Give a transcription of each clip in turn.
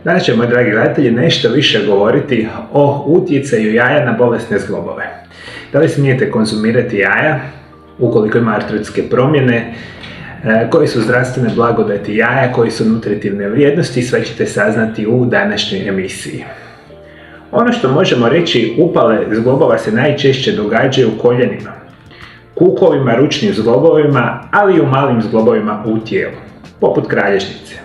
Danas ćemo, dragi gledatelji, nešto više govoriti o utjecaju jaja na bolesne zglobove. Da li smijete konzumirati jaja ukoliko ima artrotske promjene, koji su zdravstvene blagodati jaja, koji su nutritivne vrijednosti, sve ćete saznati u današnjoj emisiji. Ono što možemo reći, upale zglobova se najčešće događaju u koljenima, kukovima, ručnim zglobovima, ali i u malim zglobovima u tijelu, poput kralježnice.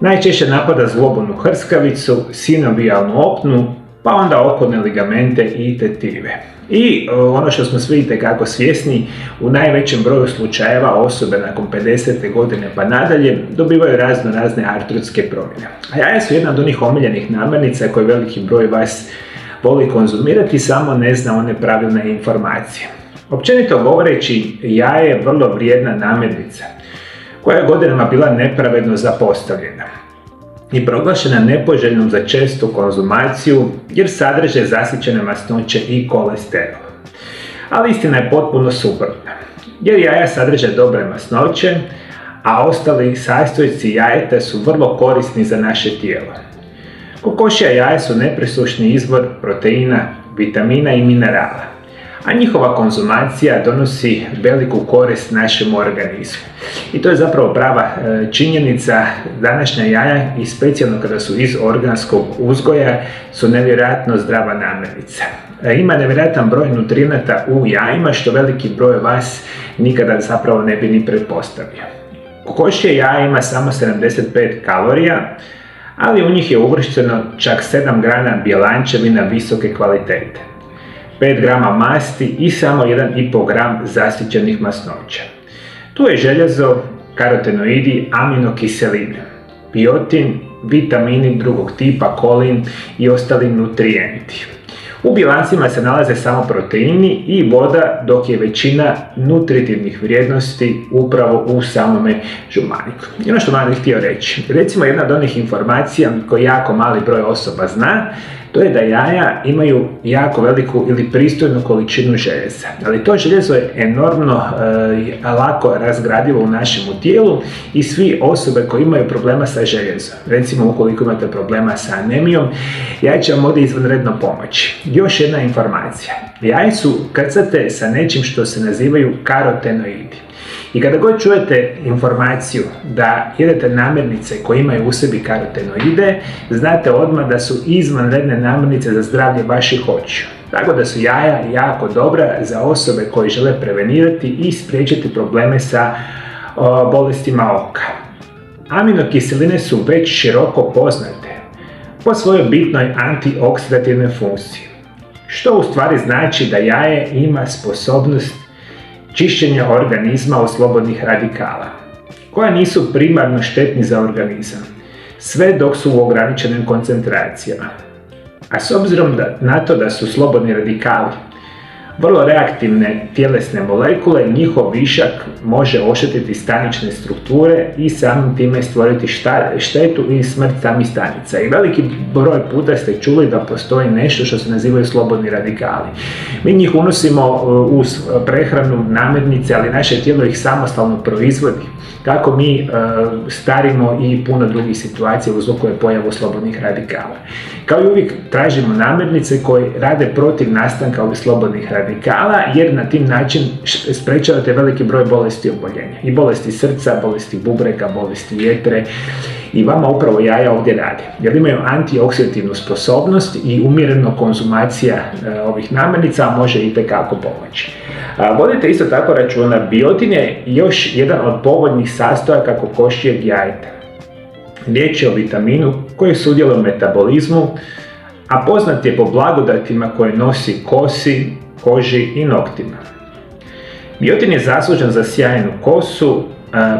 Najčešće napada zglobovnu hrskavicu, sinovijalnu opnu, pa onda okodne ligamente i tetive. I ono što smo svi itekako svjesni, u najvećem broju slučajeva osobe nakon 50. godine pa nadalje dobivaju razne artrotske promjene. A jaja su jedna od onih omiljenih namirnica koje veliki broj vas voli konzumirati, samo ne zna one pravilne informacije. Općenito govoreći, jaje je vrlo vrijedna namirnica koja je godinama bila nepravedno zapostavljena i proglašena nepoželjnom za čestu konzumaciju jer sadrže zasićene masnoće i kolesterol. Ali istina je potpuno suprotna, jer jaja sadrže dobre masnoće, a ostali sastojci jajeta su vrlo korisni za naše tijelo. Kokošja jaja su nepresušni izvor proteina, vitamina i minerala, a njihova konzumacija donosi veliku korist našem organizmu. I to je zapravo prava činjenica. Današnja jaja, i specijalno kada su iz organskog uzgoja, su nevjerojatno zdrava namirnica. Ima nevjerojatan broj nutrijenata u jajima, što veliki broj vas nikada zapravo ne bi ni pretpostavio. Kokošje jaje ima samo 75 kalorija, ali u njih je uvršteno čak 7 grana bjelančevina visoke kvalitete, 5 grama masti i samo 1,5 gram zasićenih masnoća. Tu je željezo, karotenoidi, aminokiseline, biotin, vitamini drugog tipa, kolin i ostali nutrijenti. U bilancima se nalaze samo proteini i voda, dok je većina nutritivnih vrijednosti upravo u samome žumaniku. I ono što vam htio reći, recimo jedna od onih informacija koju jako mali broj osoba zna, to je da jaja imaju jako veliku ili pristojnu količinu željeza. Ali to željezo je enormno lako razgradivo u našem tijelu i svi osobe koji imaju problema sa željezom, recimo ukoliko imate problema sa anemijom, jaja će vam ovdje izvanredno pomoći. Još jedna informacija. Jaja su krcate sa nečim što se nazivaju karotenoidi. I kada god čujete informaciju da jedete namirnice koje imaju u sebi karotenoide, znate odmah da su izvanredne namirnice za zdravlje vaših očiju. Tako da su jaja jako dobra za osobe koje žele prevenirati i spriječiti probleme sa bolestima oka. Aminokiseline su već široko poznate po svojoj bitnoj antioksidativnoj funkciji, što u stvari znači da jaje ima sposobnost čišćenja organizma od slobodnih radikala, koja nisu primarno štetni za organizam, sve dok su u ograničenim koncentracijama. A s obzirom na to da su slobodni radikali vrlo reaktivne tjelesne molekule, njihov višak može oštetiti stanične strukture i samim time stvoriti štetu i smrt samih stanica. I veliki broj puta ste čuli da postoji nešto što se nazivaju slobodni radikali. Mi njih unosimo uz prehranu, namirnice, ali naše tijelo ih samostalno proizvodi. Kako mi starimo i puno drugih situacija uzrokuje pojavu slobodnih radikala. Kao i uvijek tražimo namirnice koje rade protiv nastanka ovih slobodnih radikala, jer na tim način sprečavate veliki broj bolesti i oboljenja. I bolesti srca, bolesti bubrega, bolesti jetre. I vama upravo jaja ovdje radi, jer imaju antioksidativnu sposobnost i umjerena konzumacija ovih namirnica može itekako pomoći. Vodite isto tako računa, biotin je još jedan od povoljnih sastojaka kokošjeg jajeta. Riječ je o vitaminu koji sudjeluje u metabolizmu, a poznat je po blagodatima koje nosi kosi, koži i noktima. Biotin je zaslužan za sjajnu kosu,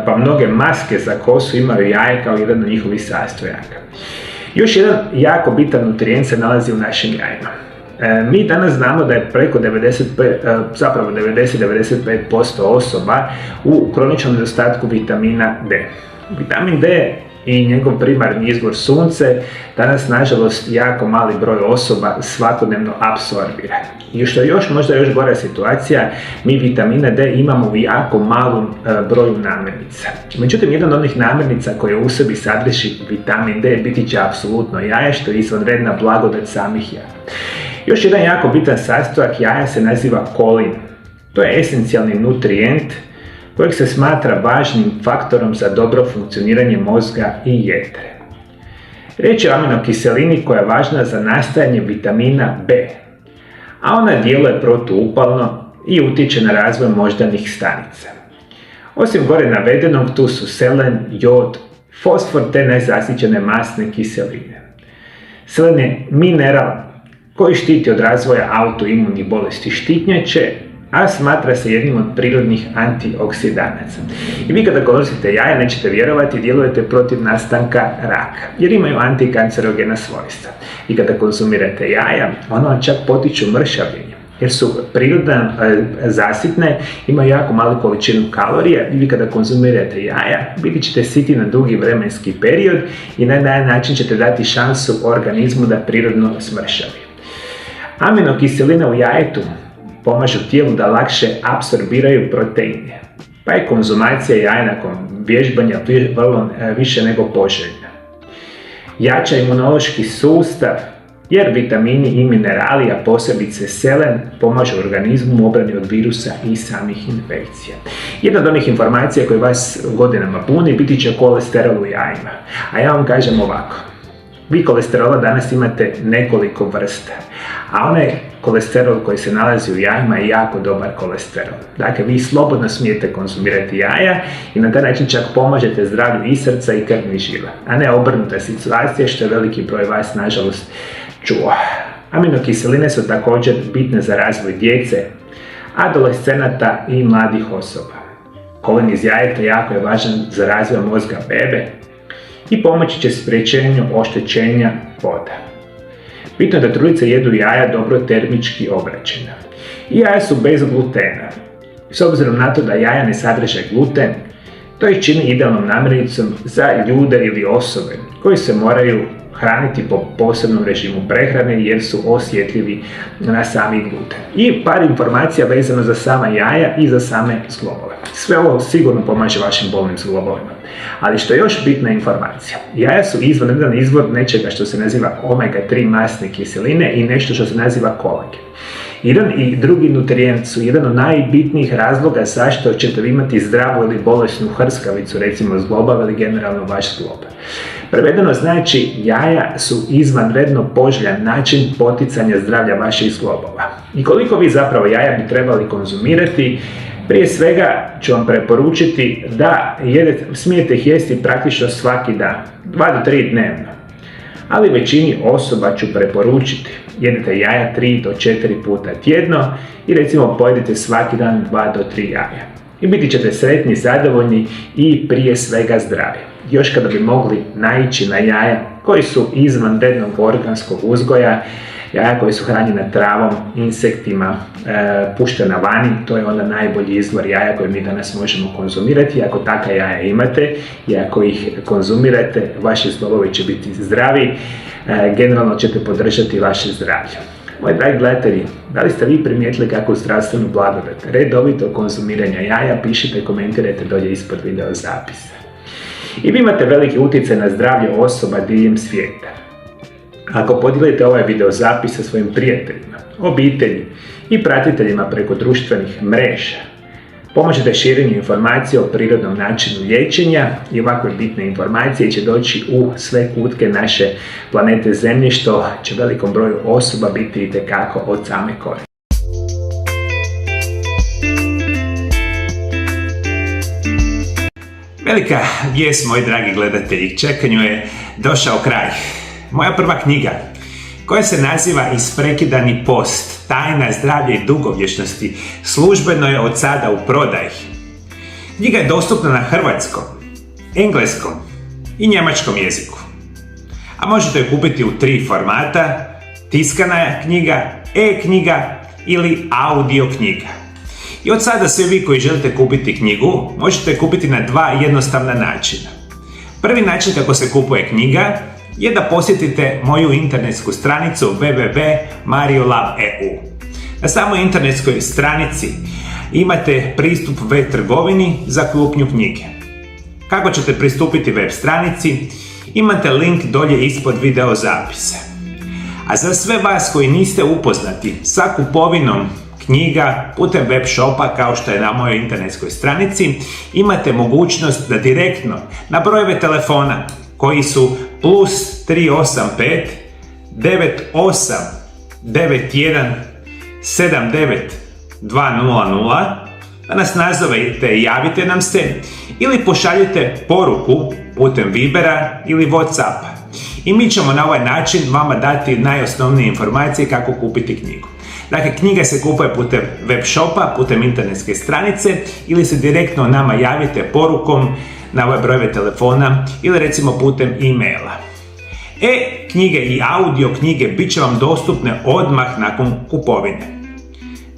pa mnoge maske za kosu imaju jaje kao jedan od njihovih sastojaka. Još jedan jako bitan nutrijent se nalazi u našim jajima. Mi danas znamo da je preko 90-95% osoba u kroničnom nedostatku vitamina D. Vitamin D i njegov primarni izvor sunce danas nažalost jako mali broj osoba svakodnevno apsorbira. I što je možda još gora situacija, mi vitamina D imamo u jako malom broju namirnica. Međutim, jedna od onih namirnica koje u sebi sadrži vitamin D biti će apsolutno jaje, što je izvanredna blagodat samih jaja. Još jedan jako bitan sastojak jaja se naziva kolin. To je esencijalni nutrijent kojeg se smatra važnim faktorom za dobro funkcioniranje mozga i jetre. Riječ je o aminokiselini koja je važna za nastajanje vitamina B, a ona djeluje protuupalno i utječe na razvoj moždanih stanica. Osim gore navedenog, tu su selen, jod, fosfor te nezasićene masne kiseline. Selen je mineral koji štiti od razvoja autoimunih bolesti štitnjače, a smatra se jednim od prirodnih antioksidanaca. I vi kada koristite jaja, nećete vjerovati, djelujete protiv nastanka raka, jer imaju antikancerogena svojstva. I kada konzumirate jaja, ono čak potiču mršavljenje, jer su prirodno zasitne, imaju jako malu količinu kalorija i vi kada konzumirate jaja, biti ćete siti na dugi vremenski period i na taj način ćete dati šansu organizmu da prirodno smršavi. Aminokiseline u jajetu pomažu tijelu da lakše apsorbiraju proteine, pa je konzumacija jaja nakon vježbanja vrlo više nego poželjna. Jača imunološki sustav, jer vitamini i minerali, a posebice selen, pomažu organizmu u obrani od virusa i samih infekcija. Jedna od onih informacija koje vas godinama puni biti će kolesterol u jajima, a ja vam kažem ovako. Vi kolesterola danas imate nekoliko vrsta, a onaj kolesterol koji se nalazi u jajima je jako dobar kolesterol. Dakle, vi slobodno smijete konzumirati jaja i na taj način čak pomažete zdravlju i srca i krvnih žila, a ne obrnuta situacija što je veliki broj vas nažalost čuo. Aminokiseline su također bitne za razvoj djece, adolescenata i mladih osoba. Kolin iz jajeta jako je važan za razvoj mozga bebe i pomoći će spriječenju oštećenja voda. Bitno je da trudnice jedu jaja dobro termički obrađena. I jaja su bez glutena. S obzirom na to da jaja ne sadrže gluten, to ih čini idealnom namirnicom za ljude ili osobe koji se moraju hraniti po posebnom režimu prehrane jer su osjetljivi na sami gluten. I par informacija vezano za sama jaja i za same zglobove. Sve ovo sigurno pomaže vašim bolnim zglobovima. Ali što je još bitna informacija, jaja su izvanredan izvor nečega što se naziva omega-3 masne kiseline i nešto što se naziva kolagen. Jedan i drugi nutrijent su jedan od najbitnijih razloga zašto ćete vi imati zdravu ili bolesnu hrskavicu, recimo zglobav ili generalno vaš zglob. Prevedeno znači, jaja su izvanredno poželjan način poticanja zdravlja vaših zglobova. I koliko vi zapravo jaja bi trebali konzumirati, prije svega ću vam preporučiti da smijete ih jesti praktično svaki dan, 2 do 3 dnevno. Ali većini osoba ću preporučiti, jedete jaja 3 do 4 puta tjedno i recimo pojedite svaki dan 2 do 3 jaja. I biti ćete sretni, zadovoljni i prije svega zdravi. Još kada bi mogli naići na jaja koji su izvanrednog organskog uzgoja, jaja koji su hranjena travom, insektima, puštena vani, to je onda najbolji izvor jaja koji mi danas možemo konzumirati. I ako takva jaja imate i ako ih konzumirate, vaši zglobovi će biti zdravi, generalno ćete podržati vaše zdravlje. Moji dragi gledatelji, da li ste vi primijetili kakvu zdravstvenu blagodat redovito konzumiranja jaja? Pišite, komentirajte dolje ispod video zapisa. I vi imate veliki utjecaj na zdravlje osoba diljem svijeta. Ako podijelite ovaj video zapis sa svojim prijateljima, obitelji i pratiteljima preko društvenih mreža, pomožete širenju informacije o prirodnom načinu liječenja i ovakve bitne informacije će doći u sve kutke naše planete Zemlje, što će velikom broju osoba biti itekako od same koristi. Velika vijest, moji dragi gledatelji, čekanju je došao kraj. Moja prva knjiga, koja se naziva Isprekidani post, tajna zdravlja i dugovječnosti, službeno je od sada u prodaji. Knjiga je dostupna na hrvatskom, engleskom i njemačkom jeziku. A možete je kupiti u 3 formata: tiskana knjiga, e-knjiga ili audio knjiga. I od sada svi vi koji želite kupiti knjigu, možete je kupiti na 2 jednostavna načina. Prvi način kako se kupuje knjiga je da posjetite moju internetsku stranicu www.mariolab.eu. Na samoj internetskoj stranici imate pristup web trgovini za kupnju knjige. Kako ćete pristupiti web stranici? Imate link dolje ispod video zapisa. A za sve vas koji niste upoznati sa kupovinom knjiga putem web shopa kao što je na mojoj internetskoj stranici, imate mogućnost da direktno na brojeve telefona koji su plus 385 98 91 79 200 da nas nazovete i javite nam se ili pošaljite poruku putem Vibera ili Whatsappa. I mi ćemo na ovaj način vama dati najosnovnije informacije kako kupiti knjigu. Dakle, knjiga se kupuje putem web shopa, putem internetske stranice ili se direktno nama javite porukom na ove brojeve telefona ili recimo putem e-maila. Knjige i audio knjige bit će vam dostupne odmah nakon kupovine.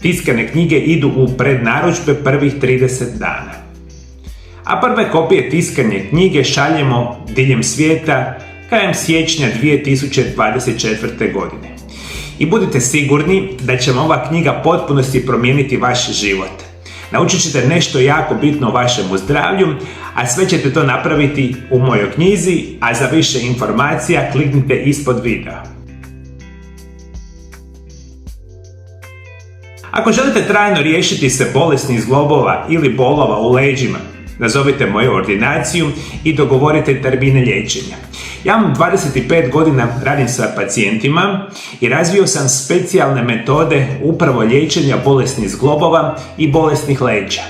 Tiskane knjige idu u prednarudžbe prvih 30 dana. A prve kopije tiskane knjige šaljemo diljem svijeta krajem siječnja 2024. godine. I budite sigurni da će vam ova knjiga potpunosti promijeniti vaš život. Naučit ćete nešto jako bitno o vašemu zdravlju, a sve ćete to napraviti u mojoj knjizi, a za više informacija kliknite ispod videa. Ako želite trajno riješiti se bolesnih zglobova ili bolova u leđima, nazovite moju ordinaciju i dogovorite termine liječenja. Ja vam 25 godina radim sa pacijentima i razvio sam specijalne metode upravo liječenja bolesnih zglobova i bolesnih leđa.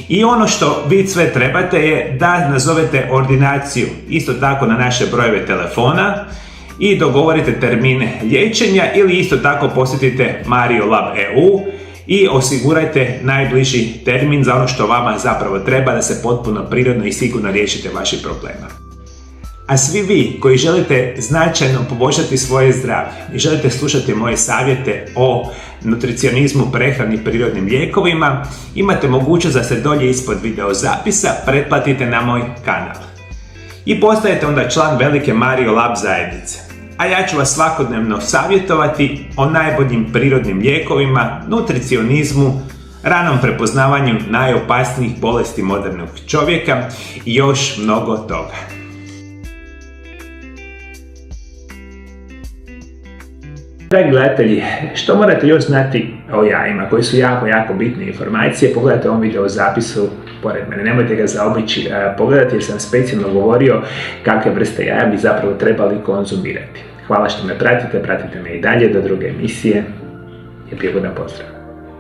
I ono što vi sve trebate je da nazovete ordinaciju isto tako na naše brojeve telefona i dogovorite termine liječenja ili isto tako posjetite Mariolab.eu i osigurajte najbliži termin za ono što vama zapravo treba da se potpuno prirodno i sigurno riješite vaših problema. A svi vi koji želite značajno poboljšati svoje zdravlje i želite slušati moje savjete o nutricionizmu, prehrani i prirodnim lijekovima, imate mogućnost da se dolje ispod video zapisa pretplatite na moj kanal. I postajete onda član velike Mariolab zajednice. A ja ću vas svakodnevno savjetovati o najboljim prirodnim lijekovima, nutricionizmu, ranom prepoznavanju najopasnijih bolesti modernog čovjeka i još mnogo toga. Dragi gledatelji, što morate još znati o jajima, koji su jako bitne informacije, pogledajte ovom video zapisu pored mene. Nemojte ga zaobići pogledati jer sam specijalno govorio kakve vrste jaja bi zapravo trebali konzumirati. Hvala što me pratite me i dalje do druge emisije i prigodan pozdrav.